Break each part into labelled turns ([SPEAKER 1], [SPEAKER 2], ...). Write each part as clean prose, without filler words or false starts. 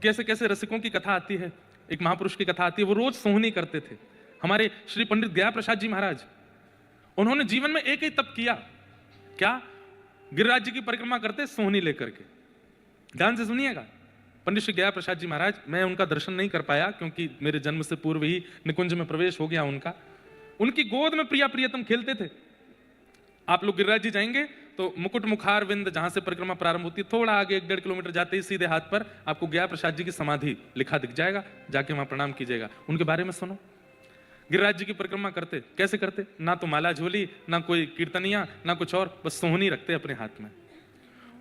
[SPEAKER 1] कैसे कैसे रसिकों की कथा आती है, एक महापुरुष की कथा आती है, वो रोज सोहनी करते थे। हमारे श्री पंडित गया प्रसाद जी महाराज, उन्होंने जीवन में एक ही तप किया, क्या? गिरिराज जी की परिक्रमा करते सोहनी लेकर के। ध्यान से सुनिएगा, पंडित श्री गया प्रसाद जी महाराज, मैं उनका दर्शन नहीं कर पाया क्योंकि मेरे जन्म से पूर्व ही निकुंज में प्रवेश हो गया उनका। उनकी गोद में प्रिया प्रियतम खेलते थे। आप लोग गिरिराज जी जाएंगे तो मुकुट मुखार विंद, जहां से परिक्रमा प्रारंभ होती है, थोड़ा आगे 1-1.5 किलोमीटर जाते ही सीधे हाथ पर आपको गया प्रसाद जी की समाधि लिखा दिख जाएगा, जाके वहां प्रणाम कीजिएगा। उनके बारे में सुनो। गिरिराज जी की परिक्रमा करते, कैसे करते? ना तो माला झोली, ना कोई कीर्तनिया, ना कुछ और, बस सोहनी रखते अपने हाथ में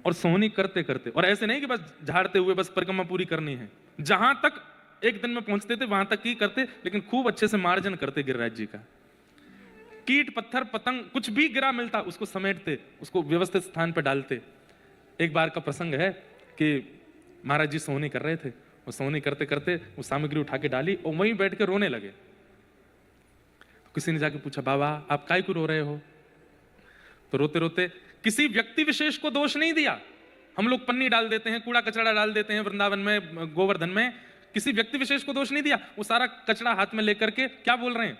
[SPEAKER 1] और सोहनी करते करते, और ऐसे नहीं कि बस झाड़ते हुए बस परिक्रमा पूरी करनी है, जहां तक एक दिन में पहुंचते थे वहां तक ही करते, लेकिन खूब अच्छे से मार्जन करते गिरिराज जी का। कीट पत्थर पतंग कुछ भी गिरा मिलता उसको समेटते, उसको व्यवस्थित स्थान पर डालते। एक बार का प्रसंग है कि महाराज जी सोहनी कर रहे थे, वो सोहनी करते करते वो सामग्री उठा के डाली और वहीं बैठ के रोने लगे। किसी ने जाके पूछा, बाबा आप काहे को रो रहे हो? तो रोते रोते, किसी व्यक्ति विशेष को दोष नहीं दिया। हम लोग पन्नी डाल देते हैं, कूड़ा कचरा डाल देते हैं वृंदावन में, गोवर्धन में, किसी व्यक्ति विशेष को दोष नहीं दिया। वो सारा कचरा हाथ में लेकर के क्या बोल रहे हैं,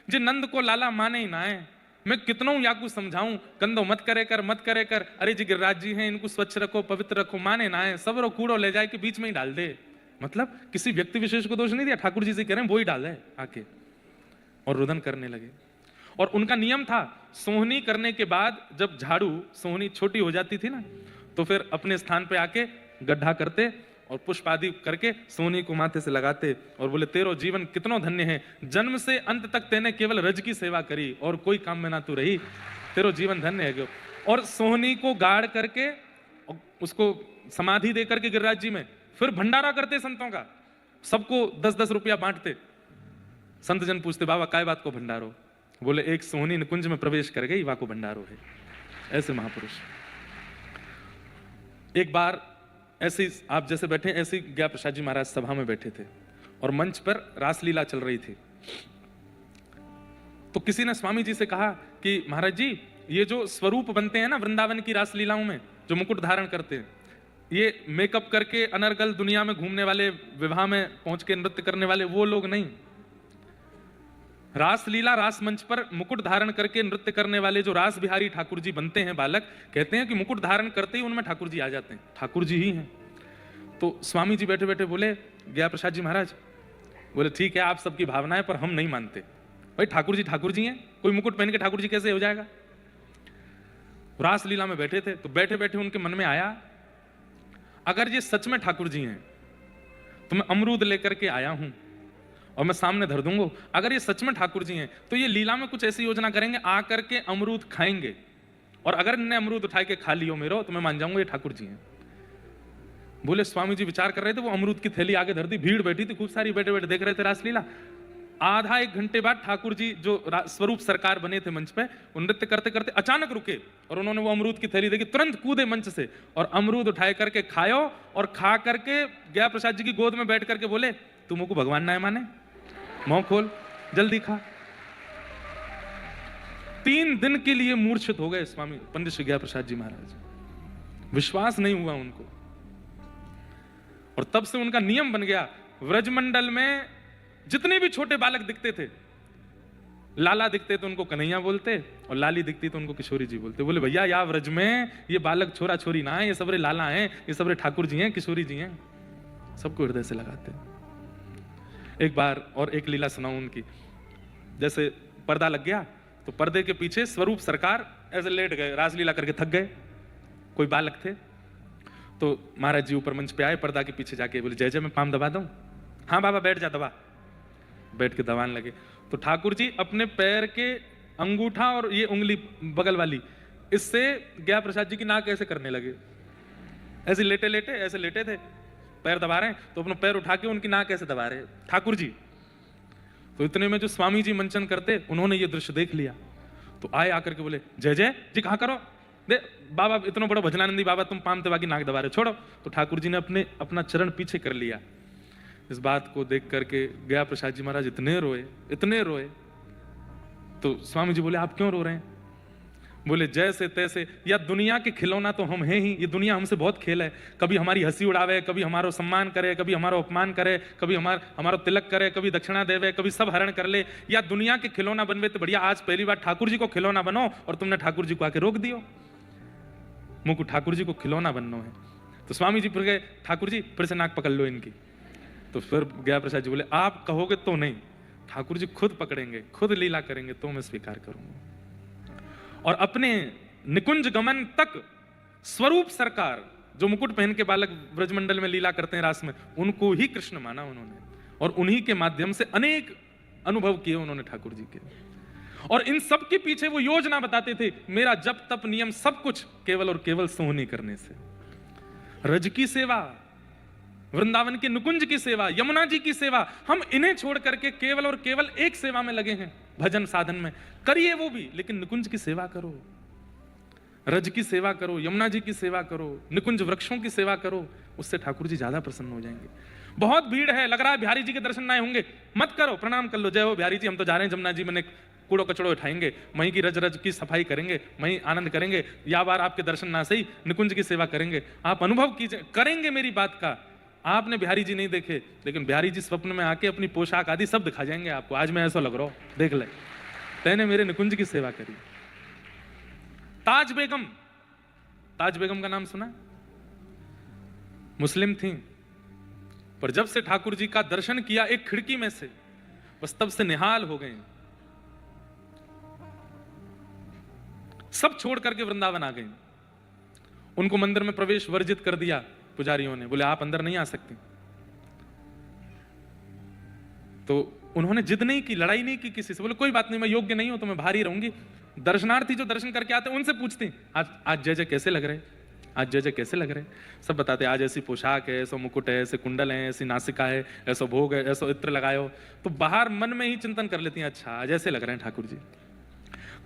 [SPEAKER 1] जे नंद को लाला माने ही ना है, मैं कितनों याकू समझाऊं, कंधो मत करे कर, मत करे कर, अरे जी गिरिराज जी हैं, इनको स्वच्छ रखो, पवित्र रखो, माने ना है, सब रो कूड़ो ले जाए के बीच में ही डाल दे। मतलब किसी व्यक्ति विशेष को दोष नहीं दिया, ठाकुर जी से कह रहे हैं वो ही डाल है आके, और रुदन करने लगे। और उनका नियम था, सोहनी करने के बाद जब झाड़ू सोहनी छोटी हो जाती थी ना, तो फिर अपने स्थान पे आके गड्ढा करते और पुष्प आदि करके सोहनी को माथे से लगाते और बोले, तेरो जीवन कितनो धन्य है, जन्म से अंत तक तेने केवल रज की सेवा करी और कोई काम में ना तू रही, तेरो जीवन धन्य है। और सोहनी को गाड़ करके उसको समाधि दे करके गिरिराज जी में फिर भंडारा करते संतों का, सबको 10-10 रुपया बांटते। संत जन पूछते, बाबा काय बात को भंडारो? बोले, एक सोहनी निकुंज में प्रवेश कर गई, वहां को भंडारो है। ऐसे महापुरुष। एक बार ऐसे ही आप जैसे बैठे, ऐसे ही गया प्रसाद जी महाराज सभा में बैठे थे और मंच पर रासलीला चल रही थी। तो किसी ने स्वामी जी से कहा कि महाराज जी, ये जो स्वरूप बनते हैं ना वृंदावन की रासलीलाओं में, जो मुकुट धारण करते हैं, ये मेकअप करके अनर्गल दुनिया में घूमने वाले, विवाह में पहुंच के नृत्य करने वाले वो लोग नहीं। रासलीला रास मंच पर मुकुट धारण करके नृत्य करने वाले जो रास बिहारी ठाकुर जी बनते हैं बालक, कहते हैं कि मुकुट धारण करते ही उनमें ठाकुर जी आ जाते हैं, ठाकुर जी ही हैं। तो स्वामी जी बैठे बैठे बोले, गया प्रसाद जी महाराज, बोले ठीक है आप सबकी भावना है पर हम नहीं मानते। भाई ठाकुर जी हैं, कोई मुकुट पहन के ठाकुर जी कैसे हो जाएगा? रासलीला में बैठे थे तो बैठे बैठे उनके मन में आया, अगर ये सच में ठाकुर जी हैं तो मैं अमरूद लेकर के आया हूं और मैं सामने धर दूंगा। अगर ये सच में ठाकुर जी हैं तो ये लीला में कुछ ऐसी योजना करेंगे, आकर के अमरूद खाएंगे, और अगर इन्हें अमरूद उठा के खा लियो मेरो तो मैं मान जाऊंगा ये ठाकुर जी हैं। बोले स्वामी जी विचार कर रहे थे, वो अमरूद की थैली आगे धर दी, भीड़ बैठी थी खूब सारी, बैठे बैठे देख रहे थे रासलीला। आधा 1 घंटे बाद ठाकुर जी जो स्वरूप सरकार बने थे मंच पे, नृत्य करते करते अचानक रुके और उन्होंने वो अमरूद की थैली देखी, तुरंत कूदे मंच से और अमरूद उठाए करके खायो, और खा करके गया प्रसाद जी की गोद में बैठ करके बोले, तुम को भगवान ना है माने, मुंह खोल जल्दी खा। 3 दिन के लिए मूर्छित हो गए स्वामी पंडित श्री गया प्रसाद जी महाराज, विश्वास नहीं हुआ उनको। और तब से उनका नियम बन गया, व्रजमंडल में जितने भी छोटे बालक दिखते थे, लाला दिखते तो उनको कन्हैया बोलते और लाली दिखती तो उनको किशोरी जी बोलते। बोले भैया या व्रज में ये बालक छोरा छोरी ना है, ये सबरे लाला हैं, ये सबरे ठाकुर जी हैं, किशोरी जी हैं, सबको हृदय से लगाते। एक बार और एक लीला सुनाऊं उनकी। जैसे पर्दा लग गया तो पर्दे के पीछे स्वरूप सरकार ऐसे लेट गए, रासलीला करके थक गए, कोई बालक थे, तो महाराज जी ऊपर मंच पे आए, पर्दा के पीछे जाके बोले, जय जय मैं पाम दबा दूं? हाँ बाबा बैठ जा, दबा। बैठ के दबाने लगे तो ठाकुर जी अपने पैर के अंगूठा और ये उंगली बगल वाली, इससे गया प्रसाद जी की नाक ऐसे करने लगे, ऐसे लेटे लेटे, ऐसे लेटे थे, पैर दबा रहे हैं तो अपना पैर उठा के उनकी नाक ऐसे दबा रहे ठाकुर जी। तो इतने में जो स्वामी जी मंचन करते, उन्होंने ये दृश्य देख लिया तो आए आकर के बोले, जय जय जी कहाँ करो, दे बाबा इतना बड़ा भजनानंदी बाबा तुम पाम दबा की नाक दबा रहे, छोड़ो। तो ठाकुर जी ने अपना चरण पीछे कर लिया। इस बात को देख करके गया प्रसाद जी महाराज इतने रोए, इतने रोए। तो स्वामी जी बोले, आप क्यों रो रहे हैं? बोले जैसे तैसे, या दुनिया के खिलौना तो हम हैं ही, ये दुनिया हमसे बहुत खेल है, कभी हमारी हंसी उड़ावे, कभी हमारो सम्मान करे, कभी हमारो अपमान करे, कभी हमारो तिलक करे, कभी दक्षिणा देवे, कभी सब हरण कर ले, या दुनिया के खिलौना बनवे तो बढ़िया आज पहली बार ठाकुर जी को खिलौना बनो और तुमने ठाकुर जी को आके रोक दियो, मुझको ठाकुर जी को खिलौना बनना है। तो स्वामी जी फिर गए, ठाकुर जी फिर से नाक पकड़ लो इनकी। तो फिर ज्ञान प्रसाद जी बोले आप कहोगे तो नहीं, ठाकुर जी खुद पकड़ेंगे, खुद लीला करेंगे तो मैं स्वीकार करूंगा। और अपने निकुंज गमन तक स्वरूप सरकार, जो मुकुट पहन के बालक ब्रजमंडल में लीला करते हैं रास में, उनको ही कृष्ण माना उन्होंने, और उन्हीं के माध्यम से अनेक अनुभव किए उन्होंने ठाकुर जी के। और इन सब के पीछे वो योजना बताते थे, मेरा जप तप नियम सब कुछ केवल और केवल सोहनी करने से। रज की सेवा, वृंदावन के नुकुंज की सेवा, यमुना जी की सेवा, हम इन्हें छोड़ करके केवल और केवल एक सेवा में लगे हैं, भजन साधन में। करिए वो भी, लेकिन निकुंज की सेवा करो, रज की सेवा करो, यमुना जी की सेवा करो, निकुंज वृक्षों की सेवा करो, उससे ठाकुर जी ज्यादा प्रसन्न हो जाएंगे। बहुत भीड़ है, लग रहा है बिहारी जी के दर्शन ना होंगे, मत करो, प्रणाम कर लो, जय हो बिहारी जी, हम तो जा रहे हैं जमुना जी में, कूड़ो कचड़ो उठाएंगे, वहीं की रज रज की सफाई करेंगे, वहीं आनंद करेंगे, या बार आपके दर्शन ना सही निकुंज की सेवा करेंगे। आप अनुभव कीजिए, करेंगे मेरी बात का। आपने बिहारी जी नहीं देखे, लेकिन बिहारी जी स्वप्न में आके अपनी पोशाक आदि सब दिखा जाएंगे आपको, आज मैं ऐसा लग रहा हूं, देख ले तैने मेरे निकुंज की सेवा करी। ताज बेगम, ताज बेगम का नाम सुना? मुस्लिम थी, पर जब से ठाकुर जी का दर्शन किया एक खिड़की में से, बस तब से निहाल हो गए, सब छोड़ करके वृंदावन आ गए। उनको मंदिर में प्रवेश वर्जित कर दिया पुजारियों ने, बोले आप अंदर नहीं आ सकते। तो उन्होंने जिद नहीं की, लड़ाई नहीं की किसी से, बोले कोई बात नहीं, मैं योग्य नहीं हूं तो मैं बाहर ही रहूंगी। दर्शनार्थी जो दर्शन करके आते हैं उनसे पूछते हैं आज जय जय कैसे लग रहे, आज जय जय कैसे लग रहे, सब बताते हैं, आज ऐसी पोशाक है, ऐसा मुकुट है, ऐसे कुंडल है, ऐसी नासिका है, ऐसा भोग है, ऐसा इत्र लगाए हो। तो बाहर मन में ही चिंतन कर लेती हैं, अच्छा आज ऐसे लग रहे हैं ठाकुर जी।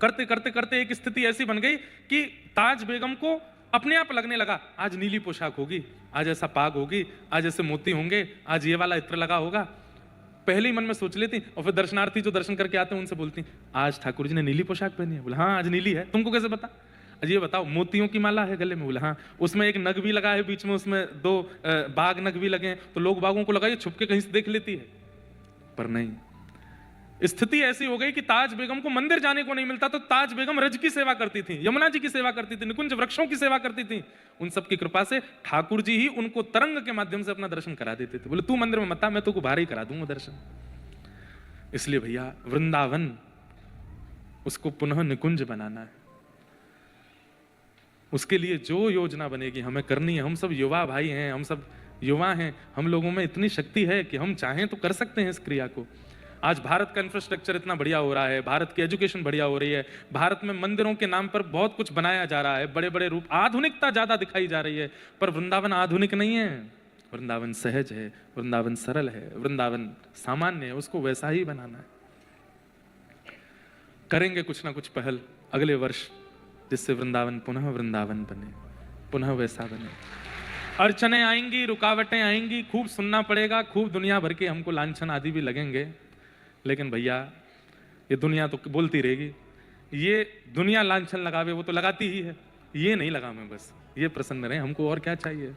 [SPEAKER 1] करते करते करते एक स्थिति ऐसी बन गई कि ताज बेगम को अपने आप लगने लगा, आज नीली पोशाक होगी, आज ऐसा पाग होगी, आज ऐसे मोती होंगे, आज ये वाला इत्र लगा होगा। पहले ही मन में सोच लेती, और फिर दर्शनार्थी जो दर्शन करके आते हैं उनसे बोलती, आज ठाकुर जी ने नीली पोशाक पहनी है? बोले हाँ आज नीली है। तुमको कैसे पता? आज ये बताओ, मोतियों की माला है गले में? बोले हाँ। उसमें एक नग भी लगा है बीच में, उसमें दो बाघ नग भी लगे हैं, तो लोग बाघों को लगा ये छुप के कहीं से देख लेती है, पर नहीं। स्थिति ऐसी हो गई कि ताज बेगम को मंदिर जाने को नहीं मिलता, तो ताज बेगम रज की सेवा करती थी, यमुना जी की सेवा करती थी, निकुंज वृक्षों की सेवा करती थी। उन सब की कृपा से ठाकुर जी ही उनको तरंग के माध्यम से अपना दर्शन करा देते थे। बोले तू मंदिर में मत आ, मैं तुझको बाहर ही करा दूंगा दर्शन। इसलिए भैया वृंदावन उसको पुनः निकुंज बनाना है, उसके लिए जो योजना बनेगी हमें करनी है। हम सब युवा भाई हैं, हम सब युवा हैं, हम लोगों में इतनी शक्ति है कि हम चाहें तो कर सकते हैं इस क्रिया को। आज भारत का इंफ्रास्ट्रक्चर इतना बढ़िया हो रहा है, भारत की एजुकेशन बढ़िया हो रही है, भारत में मंदिरों के नाम पर बहुत कुछ बनाया जा रहा है, बड़े बड़े रूप, आधुनिकता ज्यादा दिखाई जा रही है। पर वृंदावन आधुनिक नहीं है, वृंदावन सहज है, वृंदावन सरल है, वृंदावन सामान्य है, उसको वैसा ही बनाना है। करेंगे कुछ ना कुछ पहल अगले वर्ष, जिससे वृंदावन पुनः वृंदावन बने, पुनः वैसा बने। अड़चने आएंगी, रुकावटें आएंगी, खूब सुनना पड़ेगा, खूब दुनिया भर के हमको लांछन आदि भी लगेंगे, लेकिन भैया ये दुनिया तो बोलती रहेगी, ये दुनिया लांछन लगावे वो तो लगाती ही है, ये नहीं लगा मैं, बस ये प्रसन्न रहे, हमको और क्या चाहिए।